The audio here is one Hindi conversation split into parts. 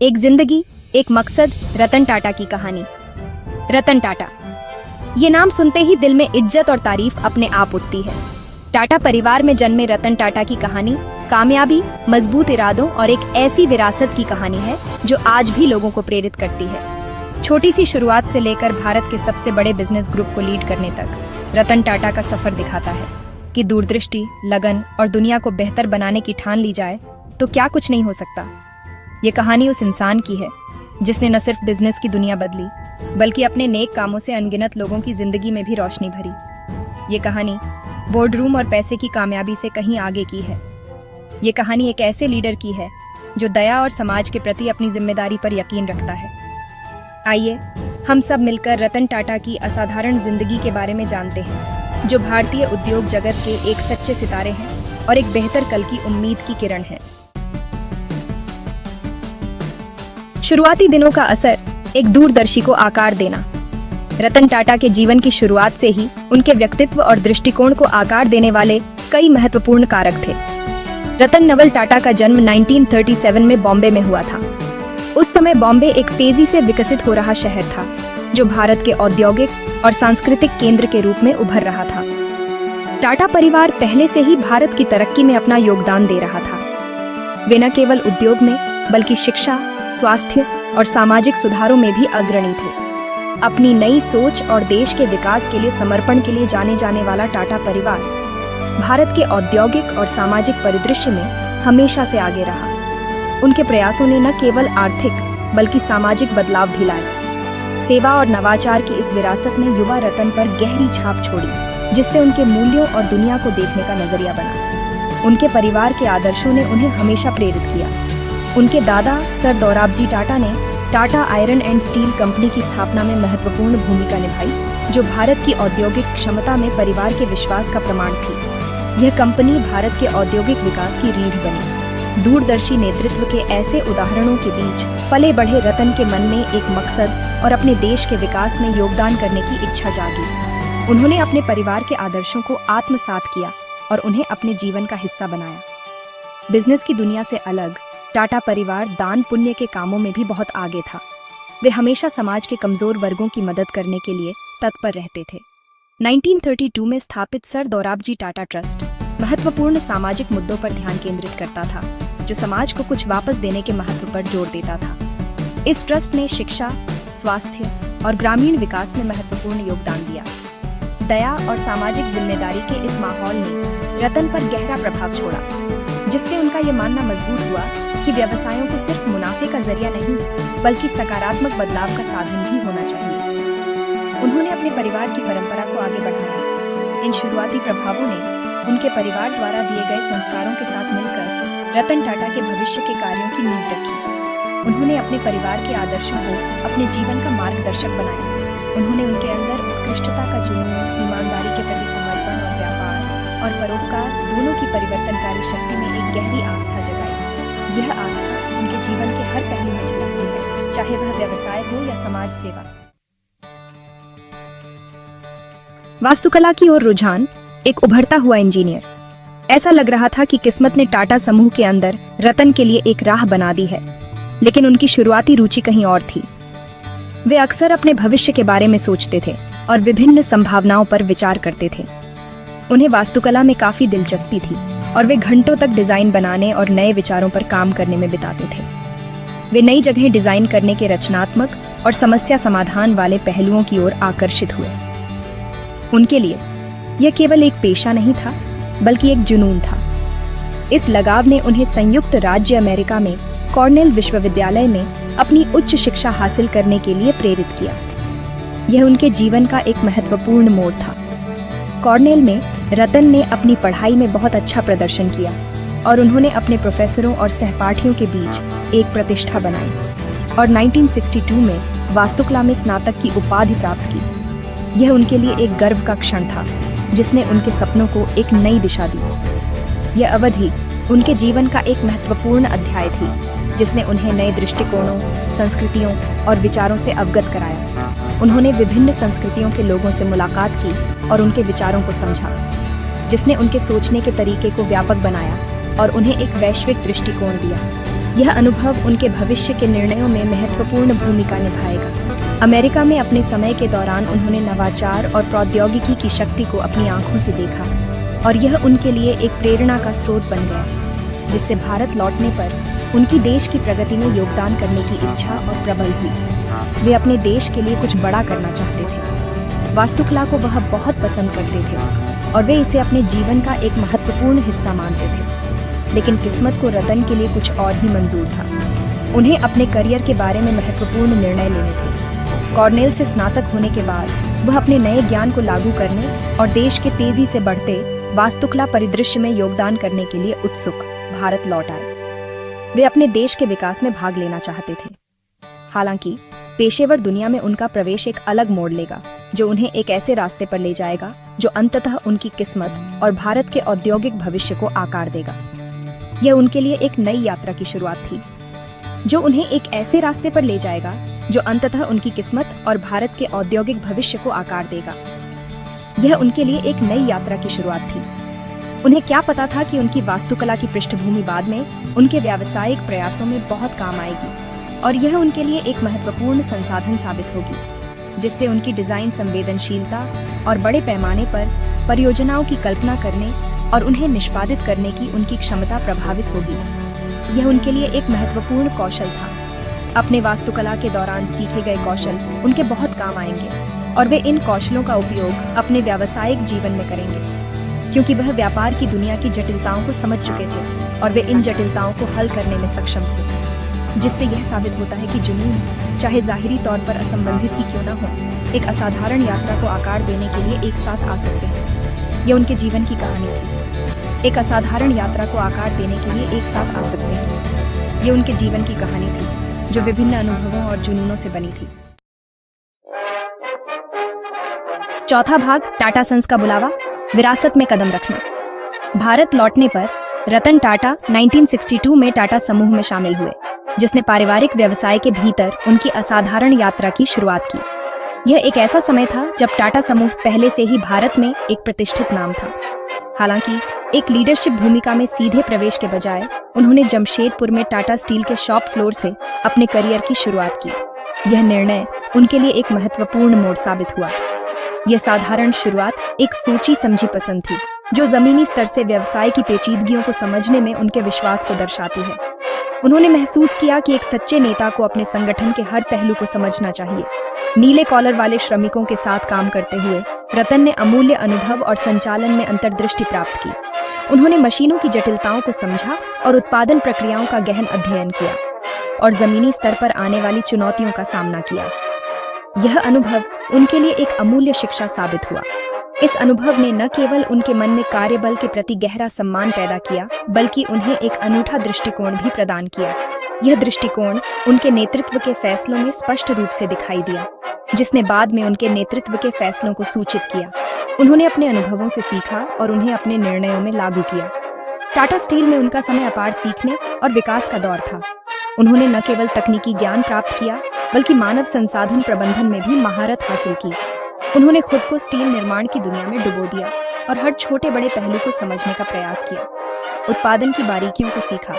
एक जिंदगी, एक मकसद, रतन टाटा की कहानी। रतन टाटा, ये नाम सुनते ही दिल में इज्जत और तारीफ अपने आप उठती है। टाटा परिवार में जन्मे रतन टाटा की कहानी कामयाबी, मजबूत इरादों और एक ऐसी विरासत की कहानी है जो आज भी लोगों को प्रेरित करती है। छोटी सी शुरुआत से लेकर भारत के सबसे बड़े बिजनेस ग्रुप को लीड करने तक रतन टाटा का सफर दिखाता है कि दूरदृष्टि, लगन और दुनिया को बेहतर बनाने की ठान ली जाए तो क्या कुछ नहीं हो सकता। ये कहानी उस इंसान की है जिसने न सिर्फ बिजनेस की दुनिया बदली बल्कि अपने नेक कामों से अनगिनत लोगों की जिंदगी में भी रोशनी भरी। ये कहानी बोर्डरूम और पैसे की कामयाबी से कहीं आगे की है। ये कहानी एक ऐसे लीडर की है जो दया और समाज के प्रति अपनी जिम्मेदारी पर यकीन रखता है। आइए हम सब मिलकर रतन टाटा की असाधारण जिंदगी के बारे में जानते हैं, जो भारतीय उद्योग जगत के एक सच्चे सितारे हैं और एक बेहतर कल की उम्मीद की किरण है। शुरुआती दिनों का असर, एक दूरदर्शी को आकार देना। रतन टाटा के जीवन की शुरुआत से ही उनके व्यक्तित्व और दृष्टिकोण को आकार देने वाले कई महत्वपूर्ण कारक थे। रतन नवल टाटा का जन्म 1937 में बॉम्बे में हुआ था। उस समय बॉम्बे एक तेजी से विकसित हो रहा शहर था, जो भारत के औद्योगिक और सांस्कृतिक केंद्र के रूप में उभर रहा था। टाटा परिवार पहले से ही भारत की तरक्की में अपना योगदान दे रहा था। वे न केवल उद्योग में बल्कि शिक्षा, स्वास्थ्य और सामाजिक सुधारों में भी अग्रणी थे। अपनी नई सोच और देश के विकास के लिए समर्पण के लिए जाने जाने वाला टाटा परिवार भारत के औद्योगिक और सामाजिक परिदृश्य में हमेशा से आगे रहा। उनके प्रयासों ने न केवल आर्थिक बल्कि सामाजिक बदलाव भी लाए। सेवा और नवाचार की इस विरासत ने युवा रतन पर गहरी छाप छोड़ी, जिससे उनके मूल्यों और दुनिया को देखने का नजरिया बना। उनके परिवार के आदर्शों ने उन्हें हमेशा प्रेरित किया। उनके दादा सर दोराबजी टाटा ने Tata iron and steel company की स्थापना में महत्वपूर्ण भूमिका निभाई, जो भारत की औद्योगिक क्षमता में परिवार के विश्वास का प्रमाण थी। यह कंपनी भारत के औद्योगिक विकास की रीढ़ बनी। दूरदर्शी नेतृत्व के ऐसे उदाहरणों के बीच पले बढ़े रतन के मन में एक मकसद और अपने देश के विकास में योगदान करने की इच्छा जागी। उन्होंने अपने परिवार के आदर्शों को आत्मसात किया और उन्हें अपने जीवन का हिस्सा बनाया। बिजनेस की दुनिया से अलग टाटा परिवार दान पुण्य के कामों में भी बहुत आगे था। वे हमेशा समाज के कमजोर वर्गों की मदद करने के लिए तत्पर रहते थे। 1932 में स्थापित सर दोराबजी टाटा ट्रस्ट महत्वपूर्ण सामाजिक मुद्दों पर ध्यान केंद्रित करता था, जो समाज को कुछ वापस देने के महत्व पर जोर देता था। इस ट्रस्ट ने शिक्षा, स्वास्थ्य और ग्रामीण विकास में महत्वपूर्ण योगदान दिया। दया और सामाजिक जिम्मेदारी के इस माहौल ने रतन पर गहरा प्रभाव छोड़ा, जिससे उनका ये मानना मजबूत हुआ कि व्यवसायों को सिर्फ मुनाफे का जरिया नहीं बल्कि सकारात्मक बदलाव का साधन भी होना चाहिए। उन्होंने अपने परिवार की परंपरा को आगे बढ़ाया। इन शुरुआती प्रभावों ने उनके परिवार द्वारा दिए गए संस्कारों के साथ मिलकर रतन टाटा के भविष्य के कार्यों की नींव रखी। उन्होंने अपने परिवार के आदर्शों को अपने जीवन का मार्गदर्शक बनाया। उन्होंने उनके अंदर उत्कृष्टता का जुनून, ईमानदारी के प्रति समर्पण और व्यापार और परोपकार दोनों की परिवर्तनकारी शक्ति में एक गहरी आस्था जगाई। यह आस्था उनके जीवन के हर पहलू में झलकती है, चाहे वह व्यवसाय हो या समाज सेवा। वास्तुकला की ओर रुझान, एक उभरता हुआ इंजीनियर। ऐसा लग रहा था कि किस्मत ने टाटा समूह के अंदर रतन के लिए एक राह बना दी है, लेकिन उनकी शुरुआती रुचि कहीं और थी। वे अक्सर अपने भविष्य के बारे में सोचते थे और विभिन्न संभावनाओं पर विचार करते थे। उन्हें वास्तुकला में काफी दिलचस्पी थी और वे घंटों तक डिजाइन बनाने और नए विचारों पर काम करने में बिताते थे। वे नई जगह डिजाइन करने के रचनात्मक और समस्या समाधान वाले पहलुओं की ओर आकर्षित हुए। उनके लिए यह केवल एक पेशा नहीं था बल्कि एक जुनून था। इस लगाव ने उन्हें संयुक्त राज्य अमेरिका में कॉर्नेल विश्वविद्यालय में अपनी उच्च शिक्षा हासिल करने के लिए प्रेरित किया। यह उनके जीवन का एक महत्वपूर्ण मोड़ था। कॉर्नेल में रतन ने अपनी पढ़ाई में बहुत अच्छा प्रदर्शन किया और उन्होंने अपने प्रोफेसरों और सहपाठियों के बीच एक प्रतिष्ठा बनाई और 1962 में वास्तुकला में स्नातक की उपाधि प्राप्त की। यह उनके लिए एक गर्व का क्षण था, जिसने उनके सपनों को एक नई दिशा दी। यह अवधि उनके जीवन का एक महत्वपूर्ण अध्याय थी, जिसने उन्हें नए दृष्टिकोणों, संस्कृतियों और विचारों से अवगत कराया। उन्होंने विभिन्न संस्कृतियों के लोगों से मुलाकात की और उनके विचारों को समझा, जिसने उनके सोचने के तरीके को व्यापक बनाया और उन्हें एक वैश्विक दृष्टिकोण दिया। यह अनुभव उनके भविष्य के निर्णयों में महत्वपूर्ण भूमिका निभाएगा। अमेरिका में अपने समय के दौरान उन्होंने नवाचार और प्रौद्योगिकी की शक्ति को अपनी आंखों से देखा और यह उनके लिए एक प्रेरणा का स्रोत बन गया, जिससे भारत लौटने पर उनकी देश की प्रगति में योगदान करने की इच्छा और प्रबल हुई। वे अपने देश के लिए कुछ बड़ा करना चाहते थे। वास्तुकला को वह बहुत पसंद करते थे और वे इसे अपने जीवन का एक महत्वपूर्ण हिस्सा मानते थे। लेकिन किस्मत को रतन के लिए कुछ और ही मंजूर था। उन्हें अपने करियर के बारे में महत्वपूर्ण निर्णय लेने थे। कॉर्नेल से स्नातक होने के बाद वह अपने नए ज्ञान को लागू करने और देश के तेजी से बढ़ते वास्तुकला परिदृश्य में योगदान करने के लिए उत्सुक भारत लौट आए। वे अपने देश के विकास में भाग लेना चाहते थे। हालांकि पेशेवर दुनिया में उनका प्रवेश एक अलग मोड़ लेगा, जो उन्हें एक ऐसे रास्ते पर ले जाएगा जो अंततः उनकी किस्मत और भारत के औद्योगिक भविष्य को आकार देगा। यह उनके लिए एक नई यात्रा की शुरुआत थी, जो उन्हें एक ऐसे रास्ते पर ले जाएगा जो अंततः उनकी किस्मत और भारत के औद्योगिक भविष्य को आकार देगा। यह उनके लिए एक नई यात्रा की शुरुआत थी। उन्हें क्या पता था कि उनकी वास्तुकला की पृष्ठभूमि बाद में उनके व्यावसायिक प्रयासों में बहुत काम आएगी और यह उनके लिए एक महत्वपूर्ण संसाधन साबित होगी, जिससे उनकी डिजाइन संवेदनशीलता और बड़े पैमाने पर परियोजनाओं की कल्पना करने और उन्हें निष्पादित करने की उनकी क्षमता प्रभावित होगी। यह उनके लिए एक महत्वपूर्ण कौशल था। अपने वास्तुकला के दौरान सीखे गए कौशल उनके बहुत काम आएंगे और वे इन कौशलों का उपयोग अपने व्यावसायिक जीवन में करेंगे, क्योंकि वह व्यापार की दुनिया की जटिलताओं को समझ चुके थे और वे इन जटिलताओं को हल करने में सक्षम थे, जिससे यह साबित होता है कि जुनून, चाहे जाहिरी तौर पर असंबंधित ही क्यों न हो, एक असाधारण यात्रा को आकार देने के लिए एक साथ आ सकते हैं। यह उनके जीवन की कहानी थी। एक असाधारण यात्रा को आकार देने के लिए एक साथ आ सकते हैं। ये उनके जीवन की कहानी थी, जो विभिन्न अनुभवों और जुनूनों से बनी थी। चौथा भाग, टाटा सन्स का बुलावा, विरासत में कदम रखना। भारत लौटने पर रतन टाटा 1962 में टाटा समूह में शामिल हुए, जिसने पारिवारिक व्यवसाय के भीतर उनकी असाधारण यात्रा की शुरुआत की। यह एक ऐसा समय था जब टाटा समूह पहले से ही भारत में एक प्रतिष्ठित नाम था। हालांकि एक लीडरशिप भूमिका में सीधे प्रवेश के बजाय उन्होंने जमशेदपुर में टाटा स्टील के शॉप फ्लोर से अपने करियर की शुरुआत की। यह निर्णय उनके लिए एक महत्वपूर्ण मोड़ साबित हुआ। यह साधारण शुरुआत एक सोची समझी पसंद थी, जो जमीनी स्तर से व्यवसाय की पेचीदगियों को समझने में उनके विश्वास को दर्शाती है। उन्होंने महसूस किया कि एक सच्चे नेता को अपने संगठन के हर पहलू को समझना चाहिए। नीले कॉलर वाले श्रमिकों के साथ काम करते हुए रतन ने अमूल्य अनुभव और संचालन में अंतर्दृष्टि प्राप्त की। उन्होंने मशीनों की जटिलताओं को समझा और उत्पादन प्रक्रियाओं का गहन अध्ययन किया और जमीनी स्तर पर आने वाली चुनौतियों का सामना किया। यह अनुभव उनके लिए एक अमूल्य शिक्षा साबित हुआ। इस अनुभव ने न केवल उनके मन में कार्यबल के प्रति गहरा सम्मान पैदा किया, बल्कि उन्हें एक अनूठा दृष्टिकोण भी प्रदान किया। यह दृष्टिकोण उनके नेतृत्व के फैसलों में स्पष्ट रूप से दिखाई दिया, जिसने बाद में उनके नेतृत्व के फैसलों को सूचित किया। उन्होंने अपने अनुभवों से सीखा और उन्हें अपने निर्णयों में लागू किया। टाटा स्टील में उनका समय अपार सीखने और विकास का दौर था। उन्होंने न केवल तकनीकी ज्ञान प्राप्त किया, बल्कि मानव संसाधन प्रबंधन में भी महारत हासिल की। उन्होंने खुद को स्टील निर्माण की दुनिया में डुबो दिया और हर छोटे बड़े पहलू को समझने का प्रयास किया। उत्पादन की बारीकियों को सीखा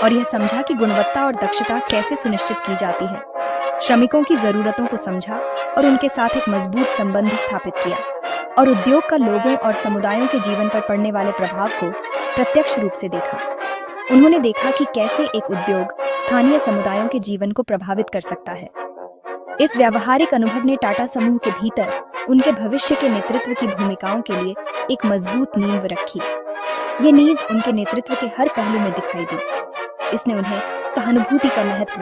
और यह समझा कि गुणवत्ता और दक्षता कैसे सुनिश्चित की जाती है। श्रमिकों की जरूरतों को समझा और उनके साथ एक मजबूत संबंध स्थापित किया और उद्योग का लोगों और समुदायों के जीवन पर पड़ने वाले प्रभाव को प्रत्यक्ष रूप से देखा। उन्होंने देखा कि कैसे एक उद्योग स्थानीय समुदायों के जीवन को प्रभावित कर सकता है। इस व्यावहारिक अनुभव ने टाटा समूह के भीतर उनके भविष्य के नेतृत्व की भूमिकाओं के लिए एक मजबूत नींव रखी। ये नींव उनके नेतृत्व के हर पहलू में दिखाई दी। इसने उन्हें सहानुभूति का महत्व,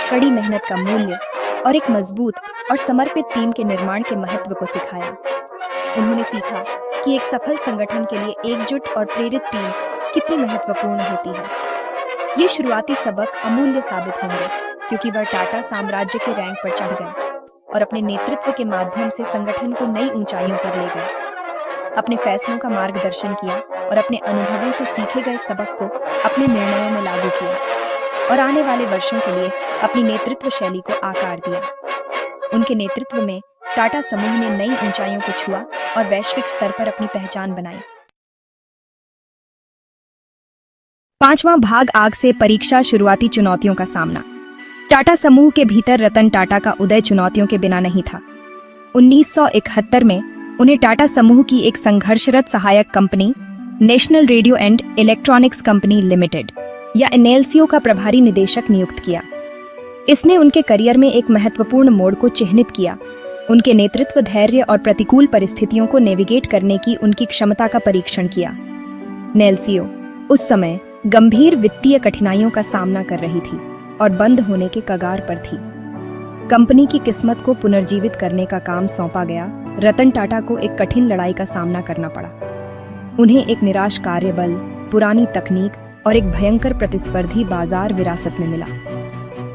कड़ी मेहनत का मूल्य और एक मजबूत और समर्पित टीम के निर्माण के महत्व को सिखाया। उन्होंने सीखा कि एक सफल संगठन के लिए एकजुट और प्रेरित टीम कितनी महत्वपूर्ण होती है। ये शुरुआती सबक अमूल्य साबित होंगे, क्योंकि वह टाटा साम्राज्य के रैंक पर चढ़ गए और अपने नेतृत्व के माध्यम से संगठन को नई ऊंचाइयों पर ले गए। अपने फैसलों का मार्गदर्शन किया और अपने अनुभवों से सीखे गए सबक को अपने निर्णयों में लागू किया और आने वाले वर्षों के लिए अपनी नेतृत्व शैली को आकार दिया। उनके नेतृत्व में टाटा समूह ने नई ऊंचाइयों को छुआ और वैश्विक स्तर पर अपनी पहचान बनाई। 5वां भाग आग से परीक्षा, शुरुआती चुनौतियों का सामना। टाटा समूह के भीतर रतन टाटा का उदय चुनौतियों के बिना नहीं था। 1971 में उन्हें टाटा समूह की एक संघर्षरत सहायक company national radio and electronics company limited या एनएलसीओ का प्रभारी निदेशक नियुक्त किया। इसने उनके करियर में एक महत्वपूर्ण मोड़ को चिह्नित किया। उनके नेतृत्व, धैर्य और प्रतिकूल परिस्थितियों को नेविगेट करने की उनकी क्षमता का परीक्षण किया। एनएलसीओ उस समय गंभीर वित्तीय कठिनाइयों का सामना कर रही थी और बंद होने के कगार पर थी। कंपनी की किस्मत को पुनर्जीवित करने का काम सौंपा गया। रतन टाटा को एक कठिन लड़ाई का सामना करना पड़ा। उन्हें एक निराश कार्यबल, पुरानी तकनीक और एक भयंकर प्रतिस्पर्धी बाजार विरासत में मिला।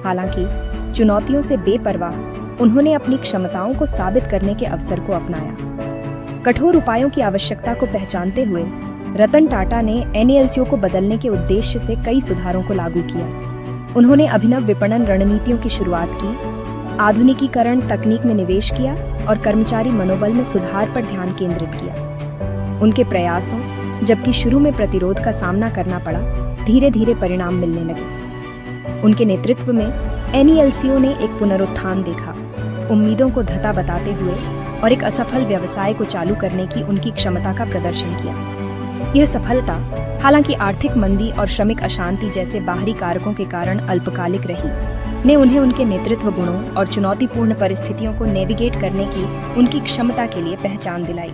हालांकि चुनौतियों से बेपरवाह उन्होंने अपनी क्षमताओं को साबित करने के अवसर को अपनाया। कठोर उपायों की आवश्यकता को पहचानते हुए रतन टाटा ने एनएलसीओ को बदलने के उद्देश्य से कई सुधारों को लागू किया। उन्होंने अभिनव विपणन रणनीतियों की शुरुआत की, आधुनिकीकरण तकनीक में निवेश किया और कर्मचारी मनोबल में सुधार पर ध्यान केंद्रित किया। उनके प्रयासों, जबकि शुरू में प्रतिरोध का सामना करना पड़ा, धीरे धीरे परिणाम मिलने लगे। उनके नेतृत्व में एनएलसीओ ने एक पुनरुत्थान देखा, उम्मीदों को धता बताते हुए और एक असफल व्यवसाय को चालू करने की उनकी क्षमता का प्रदर्शन किया। यह सफलता, हालांकि आर्थिक मंदी और श्रमिक अशांति जैसे बाहरी कारकों के कारण अल्पकालिक रही, ने उन्हें उनके नेतृत्व गुणों और चुनौतीपूर्ण परिस्थितियों को नेविगेट करने की उनकी क्षमता के लिए पहचान दिलाई।